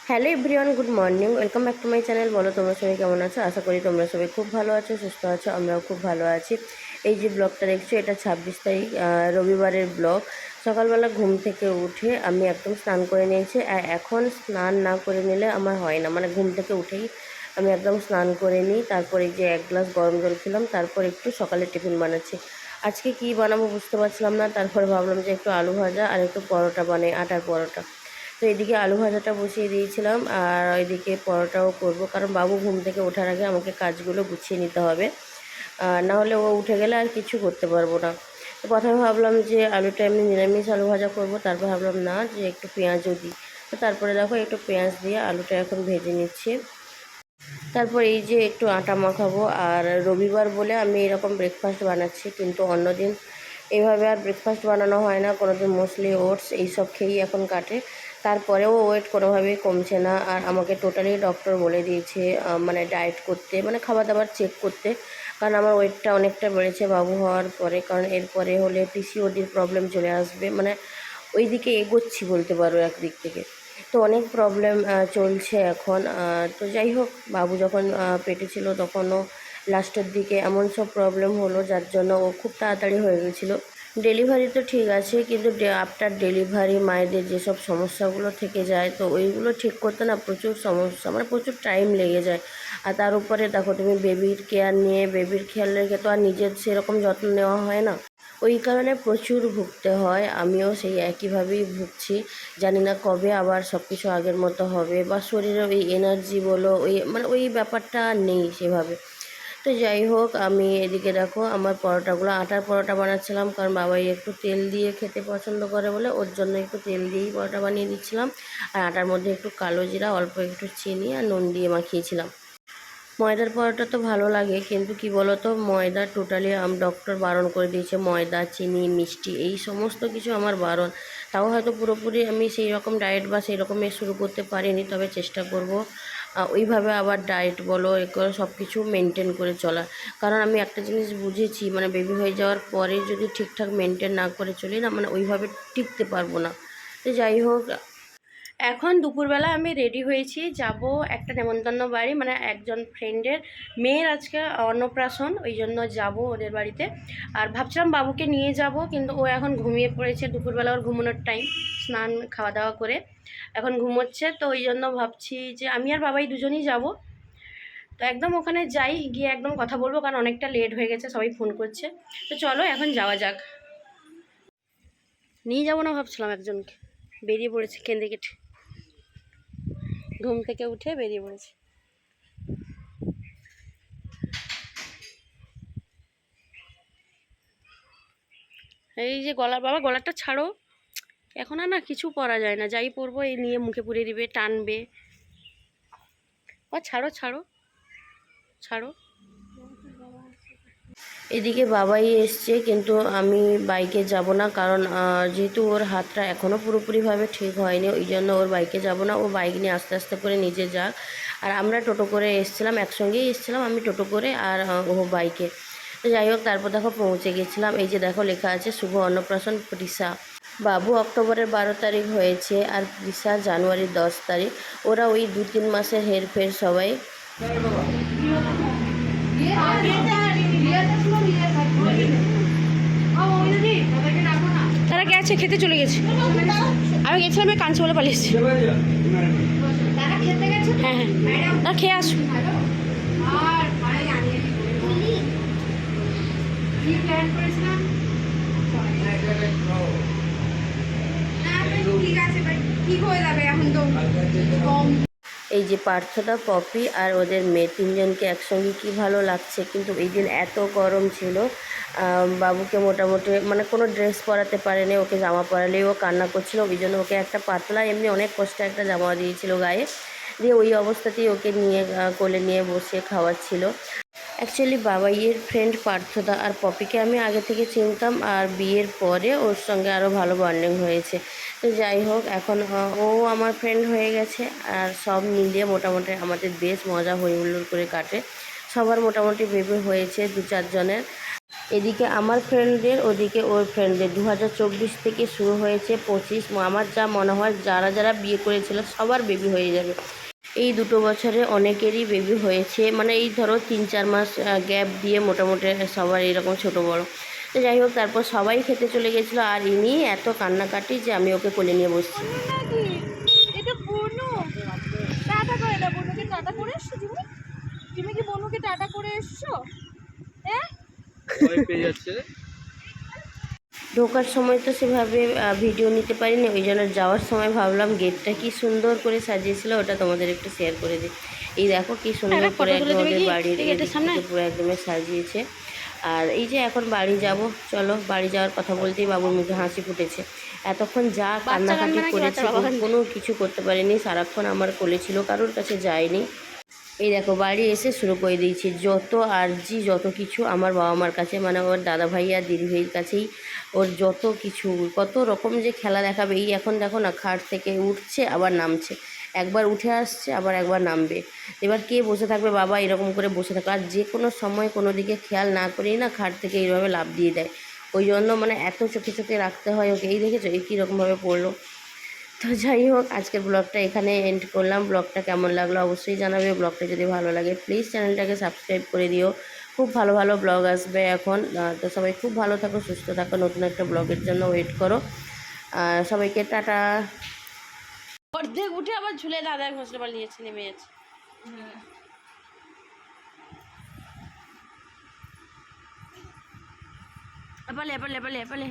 Hello everyone, good morning, welcome back to my channel. বলো তোমরা সবাই কেমন আছো? আশা করি তোমরা সবাই খুব ভালো আছো, সুস্থ আছো। আমরাও খুব ভালো আছি। এই যে ব্লগটা দেখছো, এটা 26 তারিখ রবিবারের ব্লগ। সকালবেলা ঘুম থেকে উঠে আমি একদম স্নান করে নিয়েছি। আর এখন স্নান না করে নিলে আমার হয় না, মানে ঘুম থেকে উঠেই আমি একদম স্নান করে নিই। তারপরে যে এক গ্লাস গরম জল খেলাম, তারপর একটু সকালে টিফিন বানাচ্ছি। আজকে কি বানাবো বুঝতে পারছিলাম না। তারপরে ভাবলাম যে একটু আলু ভাজা আর একটু পরোটা বানাই, আটার পরোটা। তো এদিকে আলু ভাজাটা বসিয়ে দিয়েছিলাম, আর ওইদিকে পরোটাও করব, কারণ বাবু ঘুম থেকে ওঠার আগে আমাকে কাজগুলো গুছিয়ে নিতে হবে। না হলে ও উঠে গেলে আর কিছু করতে পারবো না। তো প্রথমে ভাবলাম যে আলুটা এমনি নিরামিষ আলু ভাজা করব, তারপর ভাবলাম না, যে একটু পেঁয়াজও দিই। তো তারপরে দেখো একটু পেঁয়াজ দিয়ে আলুটা এখন ভেজে নিচ্ছি। তারপর এই যে একটু আটা মাখাবো। আর রবিবার বলে আমি এরকম ব্রেকফাস্ট বানাচ্ছি, কিন্তু অন্যদিন এইভাবে আর ব্রেকফাস্ট বানানো হয় না। কোনোদিন মোস্টলি ওটস এইসব খেয়েই এখন কাটে। তারপরেও ওয়েট কোনোভাবেই কমছে না। আর আমাকে টোটালি ডক্টর বলে দিয়েছে মানে ডায়েট করতে, মানে খাবার দাবার চেক করতে, কারণ আমার ওয়েটটা অনেকটা বেড়েছে বাবু হওয়ার পরে। কারণ এরপরে হলে পিসিওডির প্রবলেম চলে আসবে, মানে ওই দিকে এগোচ্ছি বলতে পারো একদিক থেকে। তো অনেক প্রবলেম চলছে এখন। তো যাই হোক, বাবু যখন পেটে ছিল তখনও লাস্টের দিকে এমন সব প্রবলেম হলো, যার জন্য ও খুব তাড়াতাড়ি হয়ে গেছিলো। ডেলিভারি তো ঠিক আছে, কিন্তু আফটার ডেলিভারি মায়েদের যেসব সমস্যাগুলো থেকে যায়, তো ওইগুলো ঠিক করতে না প্রচুর সমস্যা, মানে প্রচুর টাইম লেগে যায়। আর তার উপরে দেখো তুমি বেবির কেয়ার নিয়ে, বেবির খেয়াল রেখে তো আর নিজের সেরকম যত্ন নেওয়া হয় না। ওই কারণে প্রচুর ভুগতে হয়। আমিও সেই একইভাবেই ভুগছি। জানি না কবে আবার সব কিছু আগের মতো হবে, বা শরীরে ওই এনার্জি বলো, ওই মানে ওই ব্যাপারটা আর নেই সেভাবে। তো যাই হোক, আমি এদিকে দেখো আমার পরোটাগুলো, আটার পরোটা বানাচ্ছিলাম, কারণ বাবাই একটু তেল দিয়ে খেতে পছন্দ করে বলে ওর জন্য একটু তেল দিয়েই পরোটা বানিয়ে দিচ্ছিলাম। আর আটার মধ্যে একটু কালো জিরা, অল্প একটু চিনি আর নুন দিয়ে মাখিয়েছিলাম। ময়দার পরোটা তো ভালো লাগে, কিন্তু কি বলো তো, ময়দা টোটালি ডক্টর বারণ করে দিয়েছে। ময়দা, চিনি, মিষ্টি এই সমস্ত কিছু আমার বারণ। তাও হয়তো পুরোপুরি আমি সেই রকম ডায়েট বা সেই রকমের শুরু করতে পারিনি, তবে চেষ্টা করব ওইভাবে আবার ডায়েট বলো এগুলো সব কিছু মেনটেন করে চলা। কারণ আমি একটা জিনিস বুঝেছি, মানে বেবি হয়ে যাওয়ার পরে যদি ঠিকঠাক মেনটেন না করে চলি না, মানে ওইভাবে টিকতে পারবো না। তো যাই হোক, এখন দুপুরবেলা আমি রেডি হয়েছি, যাব একটা নেমন্তন্ন বাড়ি, মানে একজন ফ্রেন্ডের মেয়ের আজকে অন্নপ্রাশন, ওই জন্য যাব ওদের বাড়িতে। আর ভাবছিলাম বাবুকে নিয়ে যাব, কিন্তু ও এখন ঘুমিয়ে পড়েছে। দুপুরবেলা ওর ঘুমানোর টাইম, স্নান খাওয়া দাওয়া করে এখন ঘুমোচ্ছে। তো ওই জন্য ভাবছি যে আমি আর বাবাই দুজনেই যাব। তো একদম ওখানে যাই, গিয়ে একদম কথা বলবো, কারণ অনেকটা লেট হয়ে গেছে, সবাই ফোন করছে। তো চলো এখন যাওয়া যাক। নিয়ে যাবো না ভাবছিলাম একজনকে, বেরিয়ে পড়েছে কেঁদে কেটে, ঘুম থেকে উঠে বেরিয়ে পড়েছে। এই যে গলা, বাবা গলাটা ছাড়ো, এখন আর না কিছু পরা যায় না, যাই পরবো এই নিয়ে মুখে পুড়ে দিবে, টানবে। ছাড়ো ছাড়ো ছাড়ো। এদিকে বাবাই এসছে, কিন্তু আমি বাইকে যাব না, কারণ যেহেতু ওর হাতটা এখনও পুরোপুরিভাবে ঠিক হয়নি, ওই জন্য ওর বাইকে যাব না। ও বাইক নিয়ে আস্তে আস্তে করে নিজে যাক। আর আমরা টোটো করে এসছিলাম, একসঙ্গেই এসছিলাম, আমি টোটো করে আর ও বাইকে। তো যাই হোক, তারপর দেখো পৌঁছে গেছিলাম। এই যে দেখো লেখা আছে শুভ অন্নপ্রাশন প্রিসা। বাবু অক্টোবরের 12 তারিখ হয়েছে, আর প্রিসা জানুয়ারির 10 তারিখ। ওরা ওই 2-3 মাসের হেরফের সবাই। তারা গেছে, খেতে চলে গেছে। আমি গেছিলাম, কাঁদছে বলে পালিয়েছি। হ্যাঁ হ্যাঁ, তারা খেয়ে আসুন। এই যে পার্থদা, পপি আর ওদের মেয়ে, তিনজনকে একসঙ্গে কি ভালো লাগছে। কিন্তু এই দিন এত গরম ছিল, বাবুকে মোটামুটি মানে কোনো ড্রেস পরাতে পারেনি। ওকে জামা পরালেই ও কান্না করছিল, ওই জন্য ওকে একটা পাতলা এমনি অনেক কষ্টে একটা জামা দিয়েছিল গায়ে, দিয়ে ওই অবস্থাতেই ওকে নিয়ে কোলে নিয়ে বসে খাওয়াচ্ছিল। অ্যাকচুয়ালি বাবাইয়ের ফ্রেন্ড পার্থদা আর পপিকে আমি আগে থেকে চিনতাম, আর বিয়ের পরে ওর সঙ্গে আরও ভালো বন্ডিং হয়েছে। তো যাই হোক, এখন ও আমার ফ্রেন্ড হয়ে গেছে, আর সব মিলিয়ে মোটামুটি আমাদের বেশ মজা হই হুল্লোড় করে কাটে। সবার মোটামুটি বেবি হয়েছে 2-4 জনের। এদিকে আমার ফ্রেন্ডদের, ওদিকে ওর ফ্রেন্ডদের 2024 থেকে শুরু হয়েছে 25। আমার যা মনে হয় যারা যারা বিয়ে করেছিল সবার বেবি হয়ে যাবে। এই 2 বছরে অনেকেরই বেবি হয়েছে, মানে এই ধরো 3-4 মাস গ্যাপ দিয়ে মোটামুটি সবার এরকম ছোট বড়। তো যাই হোক, তারপর সবাই খেতে চলে গেছিলো, আর ইনি এত কান্নাকাটি যে আমি ওকে কোলে নিয়ে বসছি। তুমি কি বনুকে টাটা করে এসছো? হ্যাঁ, ঢোকার সময় তো সেভাবে ভিডিও নিতে পারিনি, ওই জন্য যাওয়ার সময় ভাবলাম গেটটা কি সুন্দর করে সাজিয়েছিল ওটা তোমাদের একটু শেয়ার করে দিই। এই দেখো কি সুন্দর করে একদম ওদের বাড়ির এদিক থেকে পুরো একদম সাজিয়েছে। আর এই যে এখন বাড়ি যাব, চলো বাড়ি যাওয়ার কথা বলতেই বাবুর মুখে হাসি ফুটেছে। এতক্ষণ যা কান্নাকাটি করেছে কোনো কিছু করতে পারিনি, সারাক্ষণ আমার কোলে ছিল, কারোর কাছে যায়নি। এই দেখো বাড়ি এসে শুরু করে দিয়েছি যত আর্জি যত কিছু আমার বাবা মার কাছে, মানে ওর দাদা ভাই আর দিদি ভাইয়ের কাছেই ওর যত কিছু, কত রকম যে খেলা দেখাবে। এই এখন দেখো না, খাট থেকে উঠছে আবার নামছে, একবার উঠে আসছে আবার একবার নামবে। এবার কে বসে থাকবে বাবা, এরকম করে বসে থাকবে। আর যে কোনো সময় কোনো দিকে খেয়াল না করেই না খাট থেকে এইভাবে লাফ দিয়ে দেয়। ওই জন্য মানে এত চোখে চোখে রাখতে হয় ওকে। এই দেখেছো এই কীরকমভাবে পড়লো। তো যাই হোক, আজকের ব্লগটা এখানে এন্ড করলাম। ব্লগটা কেমন লাগলো অবশ্যই জানাবে। ব্লগটা যদি ভালো লাগে প্লিজ চ্যানেলটাকে সাবস্ক্রাইব করে দিও। খুব ভালো ভালো ব্লগ আসবে এখন। তো সবাই খুব ভালো থাকো, সুস্থ থাকো, নতুন একটা ব্লগের জন্য ওয়েট করো। সবাইকে টাটা। অর্ধেক উঠে আবার ঝুলে দাদা ঘষলে পালিয়ে যাচ্ছে, নেমে যাচ্ছে। এপালে এপালে এপালে এপালে